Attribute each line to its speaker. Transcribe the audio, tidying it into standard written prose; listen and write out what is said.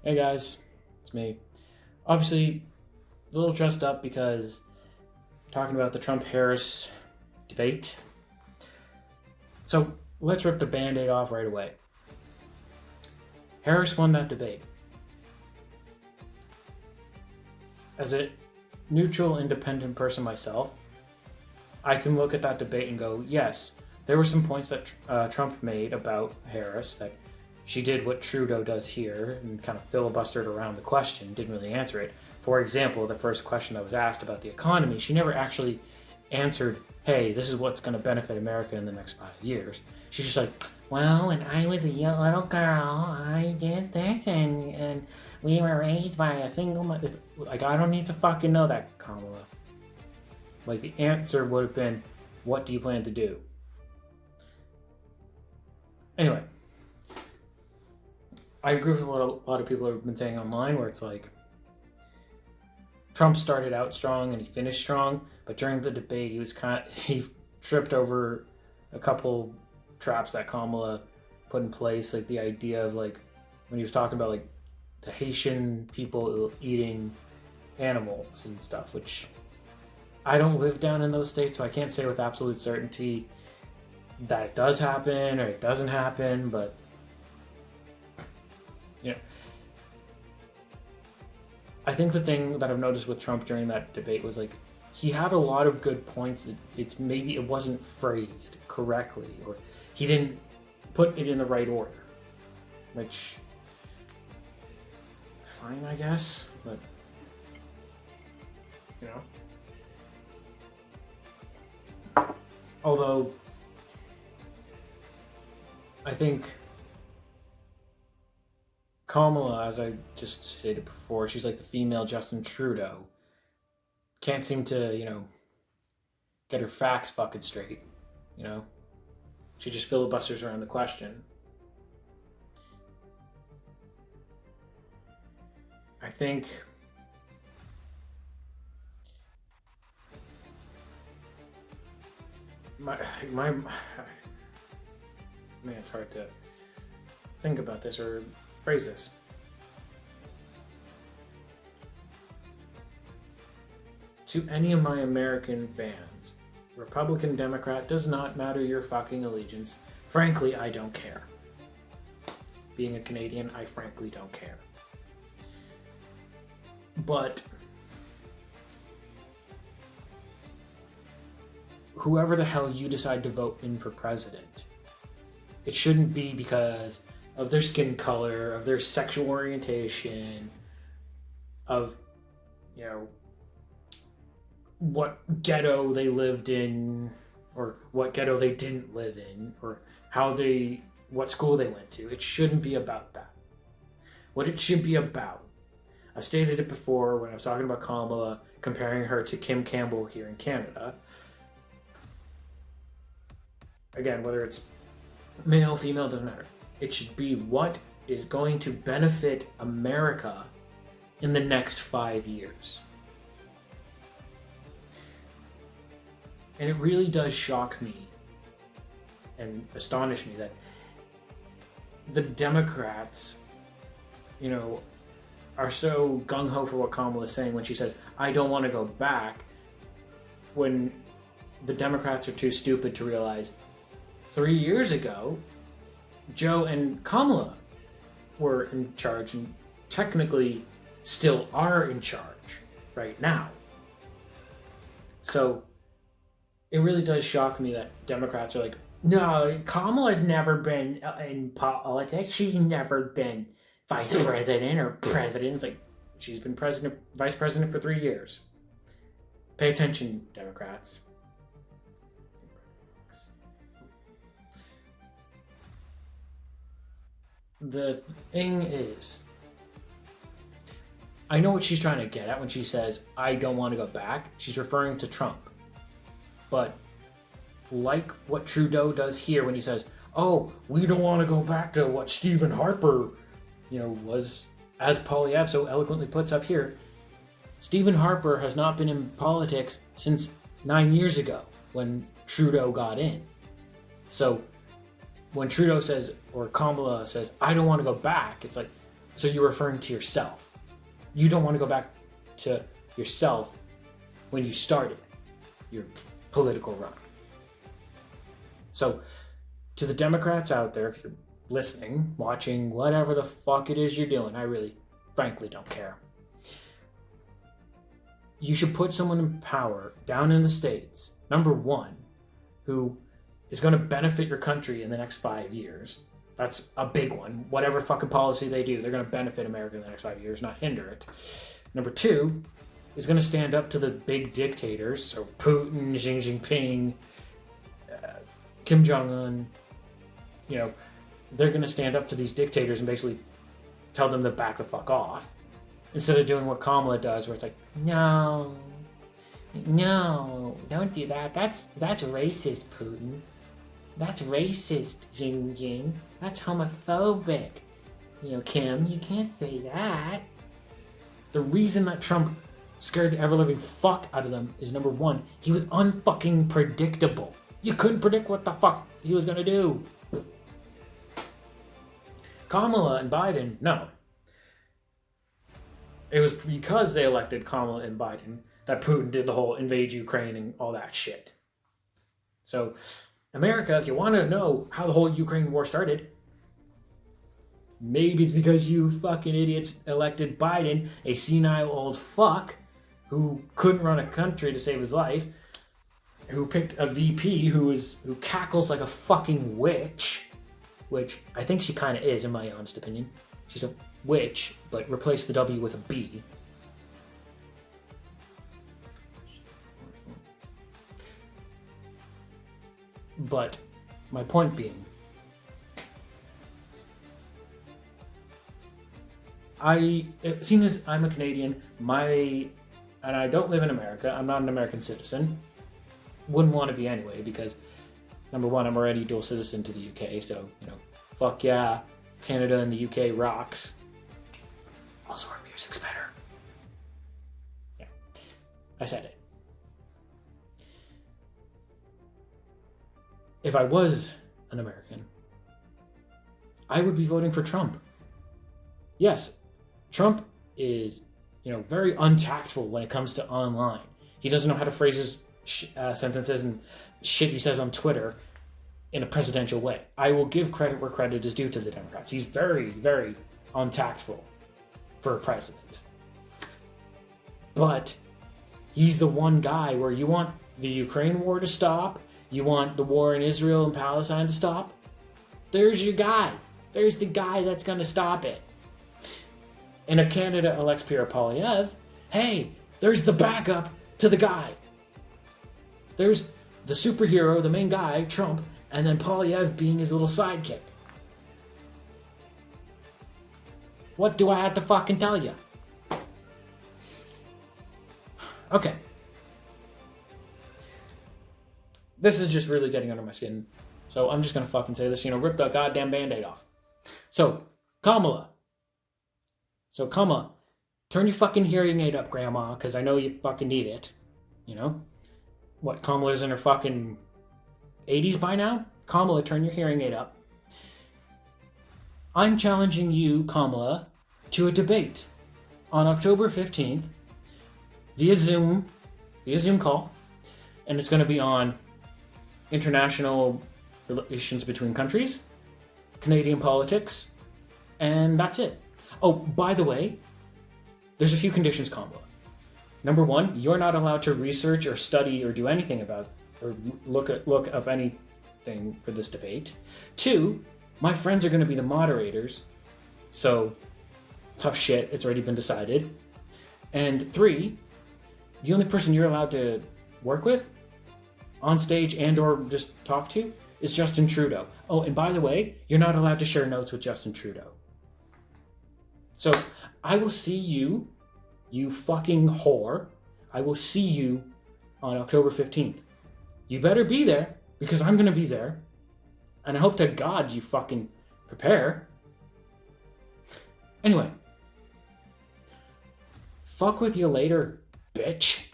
Speaker 1: Hey guys, it's me. Obviously, a little dressed up because talking about the Trump-Harris debate. So let's rip the band-aid off right away. Harris won that debate. As a neutral, independent person myself, I can look at that debate and go, yes, there were some points that Trump made about Harris, that she did what Trudeau does here and kind of filibustered around the question, didn't really answer it. For example, the first question that was asked about the economy, she never actually answered, hey, this is what's going to benefit America in the next 5 years. She's just like, well, when I was a young little girl, I did this and we were raised by a single mother. Like, I don't need to fucking know that, Kamala. Like, the answer would have been, what do you plan to do? Anyway, I agree with what a lot of people have been saying online, where it's like, Trump started out strong and he finished strong, but during the debate he tripped over a couple traps that Kamala put in place, like the idea of like when he was talking about like the Haitian people eating animals and stuff, which I don't live down in those states, so I can't say with absolute certainty that it does happen or it doesn't happen, but you know, I think the thing that I've noticed with Trump during that debate was like he had a lot of good points. It's maybe it wasn't phrased correctly, or he didn't put it in the right order, which fine, I guess, but you know. Although I think Kamala, as I just stated before, she's like the female Justin Trudeau. Can't seem to, get her facts fucking straight, She just filibusters around the question. I think man, it's hard to think about this or phrase this. To any of my American fans, Republican, Democrat, does not matter your fucking allegiance. Frankly, I don't care. Being a Canadian, I frankly don't care. But whoever the hell you decide to vote in for president, it shouldn't be because of their skin color, of their sexual orientation, of, what ghetto they lived in, or what ghetto they didn't live in, or what school they went to. It shouldn't be about that. What it should be about, I've stated it before when I was talking about Kamala, comparing her to Kim Campbell here in Canada. Again, whether it's male, female, doesn't matter. It should be what is going to benefit America in the next 5 years. And it really does shock me and astonish me that the Democrats, are so gung-ho for what Kamala is saying when she says, I don't want to go back, when the Democrats are too stupid to realize 3 years ago, Joe and Kamala were in charge and technically still are in charge right now. So it really does shock me that Democrats are like, no, Kamala's never been in politics. She's never been vice president or president. It's like, she's been vice president for 3 years. Pay attention, Democrats. The thing is, I know what she's trying to get at when she says, I don't want to go back. She's referring to Trump. But like what Trudeau does here when he says, oh, we don't want to go back to what Stephen Harper, was, as Polyev so eloquently puts up here, Stephen Harper has not been in politics since 9 years ago when Trudeau got in. So when Trudeau says, or Kamala says, I don't want to go back, it's like, So you're referring to yourself. You don't want to go back to yourself when you started your political run. So to the Democrats out there, if you're listening, watching, whatever the fuck it is you're doing, I really, frankly, don't care. You should put someone in power down in the States, number one, who is going to benefit your country in the next 5 years. That's a big one. Whatever fucking policy they do, they're going to benefit America in the next 5 years, not hinder it. Number two is going to stand up to the big dictators, so Putin, Xi Jinping, Kim Jong-un. You know, they're going to stand up to these dictators and basically tell them to back the fuck off. Instead of doing what Kamala does, where it's like, no, don't do that. That's racist, Putin. That's racist, Jing. That's homophobic. You know, Kim, you can't say that. The reason that Trump scared the ever-living fuck out of them is, number one, he was unfucking predictable. You couldn't predict what the fuck he was gonna do. Kamala and Biden, no. It was because they elected Kamala and Biden that Putin did the whole invade Ukraine and all that shit. So, America, if you want to know how the whole Ukraine war started, maybe it's because you fucking idiots elected Biden, a senile old fuck who couldn't run a country to save his life, who picked a VP who cackles like a fucking witch, which I think she kind of is, in my honest opinion. She's a witch, but replace the W with a B. But my point being, seeing as I'm a Canadian, and I don't live in America, I'm not an American citizen. Wouldn't want to be anyway, because number one, I'm already dual citizen to the UK, so, you know, fuck yeah, Canada and the UK rocks. Also, our music's better. Yeah, I said it. If I was an American, I would be voting for Trump. Yes, Trump is, you know, very untactful when it comes to online. He doesn't know how to phrase his sentences and shit he says on Twitter in a presidential way. I will give credit where credit is due to the Democrats. He's very, very untactful for a president. But he's the one guy where you want the Ukraine war to stop, you want the war in Israel and Palestine to stop, there's your guy. There's the guy that's going to stop it. And if Canada elects Pierre Poilievre, hey, there's the backup to the guy. There's the superhero, the main guy, Trump, and then Poilievre being his little sidekick. What do I have to fucking tell you? Okay. This is just really getting under my skin. So I'm just going to fucking say this, rip the goddamn Band-Aid off. So, Kamala, turn your fucking hearing aid up, Grandma, because I know you fucking need it. What, Kamala's in her fucking 80s by now? Kamala, turn your hearing aid up. I'm challenging you, Kamala, to a debate on October 15th via Zoom call, and it's going to be on international relations between countries, Canadian politics, and that's it. Oh, by the way, there's a few conditions, Kamala. Number one, you're not allowed to research or study or do anything about or look up anything for this debate. Two, my friends are going to be the moderators, so tough shit, it's already been decided. And three, the only person you're allowed to work with on stage and or just talk to is Justin Trudeau. Oh, and by the way, you're not allowed to share notes with Justin Trudeau. So I will see you, you fucking whore. I will see you on October 15th. You better be there, because I'm going to be there. And I hope to God you fucking prepare. Anyway. Fuck with you later, bitch.